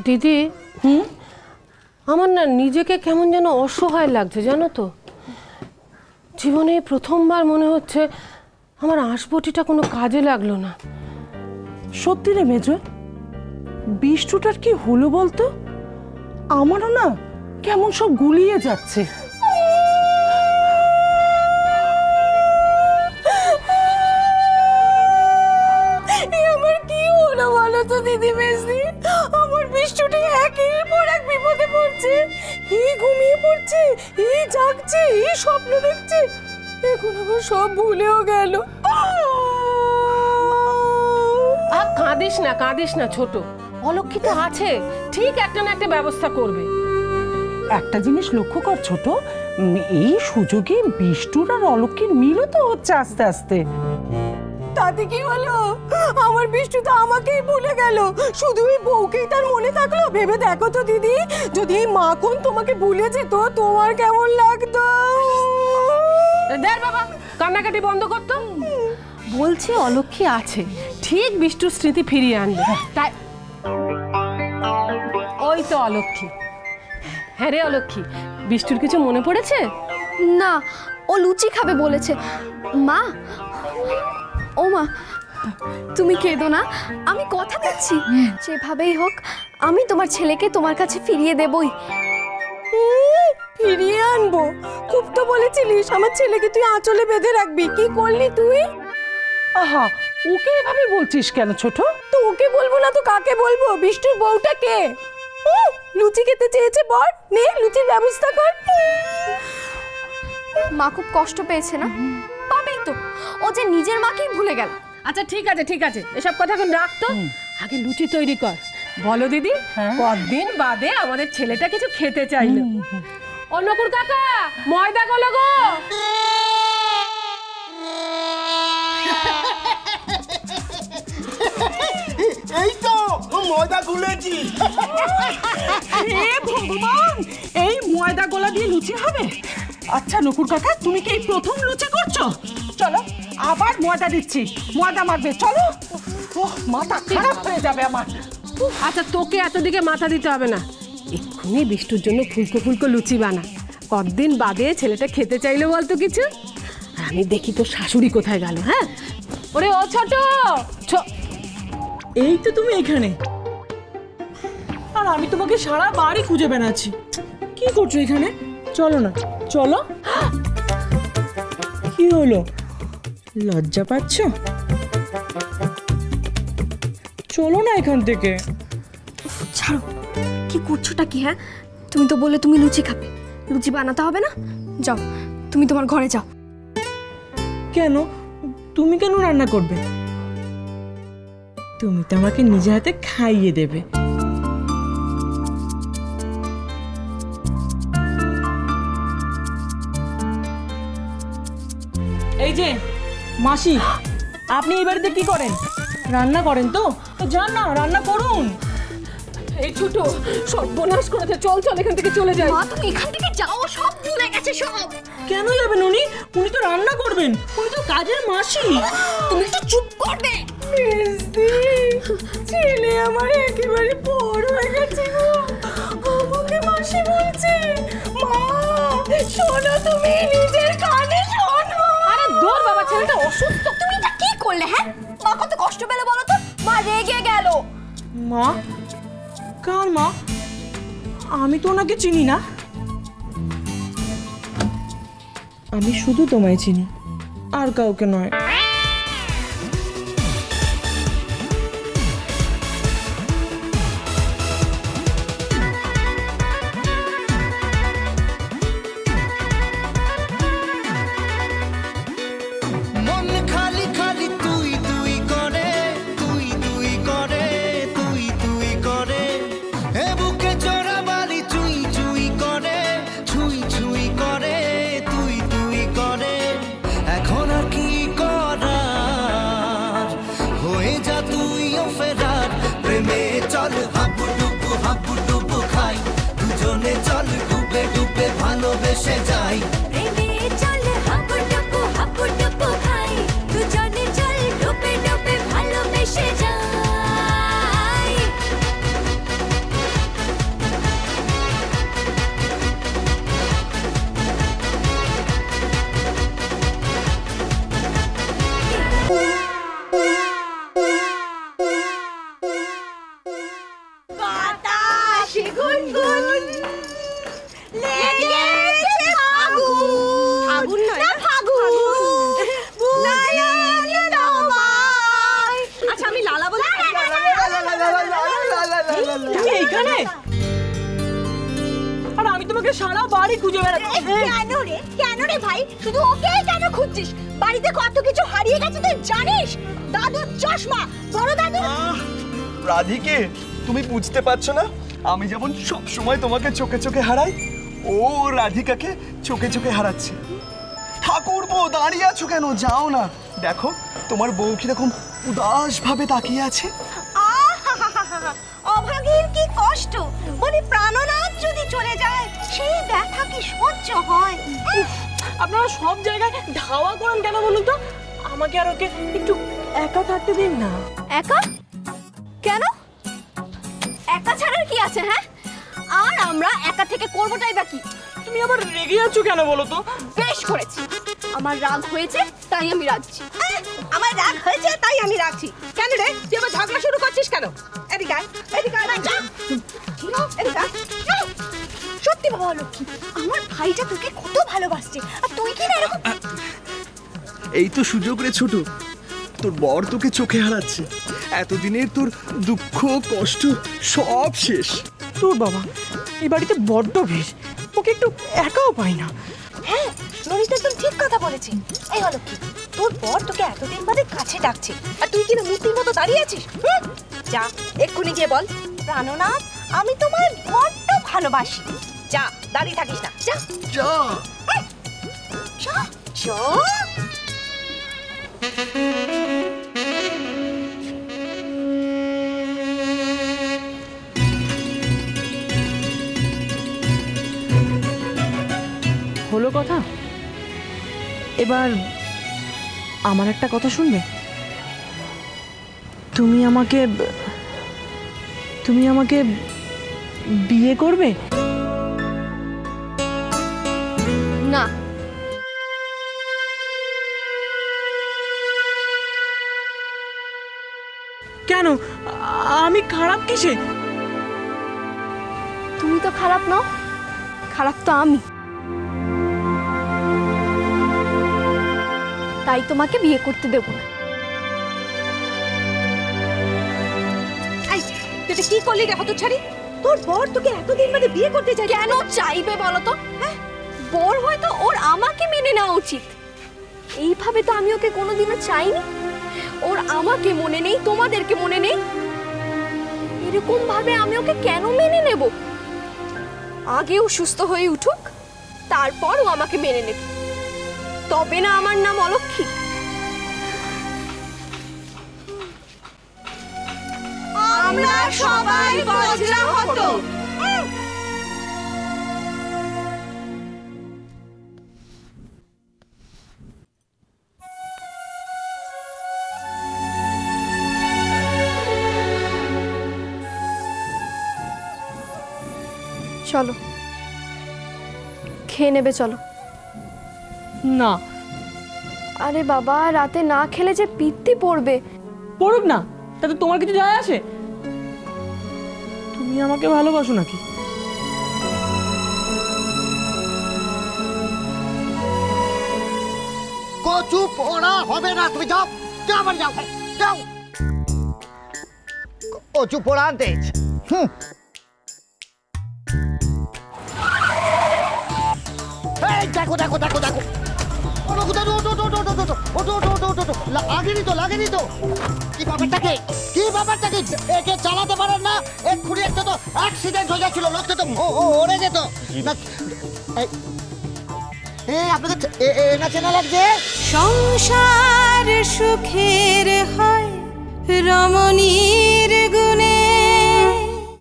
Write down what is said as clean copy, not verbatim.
দিদি, আমার না নিজেকে কেমন যেন অসহায় লাগছে জানো তো। জীবনে প্রথমবার মনে হচ্ছে আমার আঁশবটিটা কোনো কাজে লাগলো না। সত্যি রে মেজো, বিষ্টুটার কি হলো বলতো? আমারও না কেমন সব গুলিয়ে যাচ্ছে। আমার কি হলো বলো তো দিদি মেজদি? আমার বিষ্টুটি একের পর এক বিপদে পড়ছে। ঘুমিয়ে পড়ছে, জাগছে, স্বপ্ন দেখছে, এখন আবার সব ভুলেও গেল। কাঁদিস না ছোট, অলক্ষিত আছে, ঠিক একটা না একটা ব্যবস্থা করবে। একটা জিনিস লক্ষ্য কর ছোট, এই সুযোগে বিষ্টুর আর অলক্ষীর মিলও তো হচ্ছে আস্তে আস্তে। তাতে কি হলো? আমার বিষ্টু তো আমাকেই ভুলে গেল, শুধু ওই বউকেই তার মনে থাকলো। ভেবে দেখো তো দিদি, যদি এই মাখন তোমাকে ভুলে যেত তোমার কেমন লাগতো? দেখ বাবা, কান্নাকাটি বন্ধ করতো। বলছে অলক্ষী আছে, ঠিক বিষ্টুর স্মৃতি ফিরিয়ে আনবে। তাই ওই তো অলক্ষী। হ্যাঁ রে অলক্ষী, বিষ্টুর কিছু মনে পড়েছে? না, ও লুচি খাবে বলেছে। মা, ও মা, তুমি কেঁদো না, আমি কথা দিচ্ছি যেভাবেই হোক আমি তোমার ছেলেকে তোমার কাছে ফিরিয়ে দেবই। ফিরিয়ে আনবো? খুব তো বলেছিলিস আমার ছেলেকে তুই আঁচলে বেঁধে রাখবি, কি করলি তুই? আহা, ওকে এভাবে বলছিস কেন ছোট? তো ওকে বলবো না তো কাকে বলবো? বিষ্টুর বউটা কে? লুচি খেতে চেয়েছে, বল নে লুচির ব্যবস্থা কর। মা খুব কষ্ট পেয়েছে না? পাবেই তো, ও যে নিজের মাকেই ভুলে গেল। আচ্ছা ঠিক আছে, এসব কথা এখন রাখতো, আগে লুচি তৈরি কর। বলো দিদি, কতদিন বাদে আমাদের ছেলেটা কিছু খেতে চাইলো। অন্নকুর কাকা, ময়দা গুলো গো। এই তো ময়দা গুলেছি। হে ভগবান, এই ময়দা গোলা দিয়ে লুচি হবে? আচ্ছা নকুর কাকা, তুমি কি এই প্রথম লুচি করছো? চলো আবার ময়দা দিচ্ছি, ময়দা মাখবে চলো। ওহ, মাথা খারাপ হয়ে যাবে আমার। আচ্ছা তোকে এতদিকে মাথা দিতে হবে না, এক্ষুনি বিষ্টুর জন্য ফুলকো ফুলকো লুচি বানা। কতদিন বাদে ছেলেটা খেতে চাইলো বলতো কিছু। আর আমি দেখি তো শাশুড়ি কোথায় গেল। হ্যাঁ ওরে ও ছোট, এই তো তুমি এখানে, আর আমি তোমাকে সারা বাড়ি খুঁজে বেড়াচ্ছি। কি করছো এখানে? চলো না, চলো। কি হলো, লজ্জা পাচ্ছ? চলো না এখান থেকে। ছাড়ো, কি করছোটা কি? হ্যাঁ, তুমি তো বলে তুমি লুচি খাবে, লুচি বানাতে হবে না? যাও, তুমি তোমার ঘরে যাও। কেন? তুমি কেন রান্না করবে? তুমি তো আমাকে নিজে হাতে খাইয়ে দেবে। এই যে মাসি, আপনি এই বাড়িতে কি করেন? রান্না করেন তো? যান না, রান্না করুন। এই ছোট সর্বনাশ করেছে, চল চল এখান থেকে চলে যাই। মা, তুমি এখান থেকে যাও, সব ভুলে গেছে সব। কেন যাবেন উনি? উনি তো রান্না করবেন, উনি তো কাজের মাসি। তুমি একটু চুপ করবে? ছেলে আমার একেবারে বড় হয়ে গেছে গো, আমাকে মাসি বলছে। মা শোনো, তুমি নিজের কানে শোনো। আরে দূর বাবা, ছেলেটা অসুস্থ। তুমি এটা কি করলে? হ্যাঁ, মা কত কষ্ট পেলে বলো তো? মা রেগে গেল। মা? কার মা? আমি তো ওনাকে চিনি না। আমি শুধু তোমায় চিনি, আর কাউকে নয়। ভালোবেসে যাই, প্রেমে চল হাবুডুবু হাবুডুবু খাই, দুজনে চল ডুবে ডুবে ভালোবেসে যাই। বাতাসে গুনগুন লেগেছে আগুন। আগুন নয় না, ফাগুন। বুঝিয়ে তোমায়। আচ্ছা আমি লালা বলি। তুমি এইখানে? আর আমি তোমাকে সারা বাড়ি খুঁজে বেড়াচ্ছি। কেন রে ভাই, শুধু ওকে কেন খুঁজছিস? বাড়িতে কত কিছু হারিয়ে গেছে তুই জানিস? দাদুর চশমা, বড় দাদু। রাধিকে তুমি বুঝতে পারছো না? আমি যেমন সব সময় তোমাকে চোখে চোখে হারাই, ও রাধিকাকে চোখে চোখে হারাচ্ছে। ঠাকুরপো দাঁড়িয়ে আছো কেন? যাও না, দেখো তোমার বউ কিরকম উদাস ভাবে তাকিয়ে আছে। অভাগীর কি কষ্ট, মানে প্রাণনাথ যদি চলে যায় সেই ব্যথা কি সহ্য হয়? আপনারা সব জায়গায় ধাওয়া করেন কেন বলুন তো? আমাকে আর ওকে একটু একা থাকতে দিন না। একা কেন? একা ছাড়ার কি আছে? হ্যাঁ, আর আমরা একা থেকে করবোটাই বা কি? তুমি আবার রেগে যাচ্ছ কেন বলো তো? বেশ করেছি, আমার রাগ হয়েছে তাই আমি রাগছি। আমার রাগ হয়েছে তাই আমি রাখছি। কেন রে, তুই আবার ঝগড়া শুরু করছিস কেন? এদিকে আয়, এদিকে আয়, যা। এদিকে আয়। সত্যি বাবা লক্ষ্মী, আমার ভাইটা তোকে কত ভালোবাসছে, আর তুই কি না এরকম? এই তো সুযোগ রে ছোট, তোর বর তোকে চোখে হারাচ্ছে। এতদিনের তোর দুঃখ কষ্ট সব শেষ। তোর বাবা, এই বাড়িতে বড্ড ভিড়, ওকে একটু একাও পাই না। হ্যাঁ, ললিত একদম ঠিক কথা বলেছে। এই হলো কি, তোর বর তোকে এতদিন বাদে কাছে ডাকছে, আর তুই কিনা মূর্তির মতো দাঁড়িয়ে আছিস। যা, এক্ষুনি গিয়ে বল, প্রাণনাথ আমি তোমায় বড্ড ভালোবাসি। যা, দাঁড়িয়ে থাকিস না, যা যা। যা যা। হলো কথা, এবার আমার একটা কথা শুনবে? তুমি আমাকে বিয়ে করবে? না, কেন? আমি খারাপ কিসে? তুমি তো খারাপ নও, খারাপ তো আমি। তাই তোমাকে বিয়ে করতে দেব না। তুই কি করলি রে হতচ্ছাড়ি? তোর বর তোকে এতদিন বাদে বিয়ে করতে চাই। কেন চাইবে বলো তো? হ্যাঁ, বর হয়তো ওর আমাকে মেনে নেওয়া উচিত। এইভাবে তো আমি ওকে কোনোদিনও চাইনি। ওর আমাকে মনে নেই, তোমাদেরকে মনে নেই, এরকম ভাবে আমি ওকে কেন মেনে নেব? আগেও সুস্থ হয়ে উঠুক, তারপর ও আমাকে মেনে নেবে, তবে না আমার নাম অলক্ষ্মী। আমরা সবাই বজ্রা হতো। চলো, খেয়ে নেবে, চলো। না। আরে বাবা, রাতে না খেলে যে পিত্তি পড়বে। পড়ুক না, তাতে তোমার কিছু যায় আসে? তুমি আমাকে ভালোবাসো নাকি? কচু পোড়া হবে না, তুমি যাও, যাও, আবার যাও, যাও। কচু পোড়া আনতে। দেখো দেখো দেখো দেখো, লাগেনি তো, লাগেনি তো। কি ব্যাপারটাকে, কি ব্যাপারটাকে একে চালাতে পারেন না? এক্ষুনি একটা তো অ্যাক্সিডেন্ট হয়ে যাচ্ছিল, লোকটা তো ওড়ে যেত। আপনাকে না চেনা লাগছে? সংসার সুখের হয় রমণীর গুণে।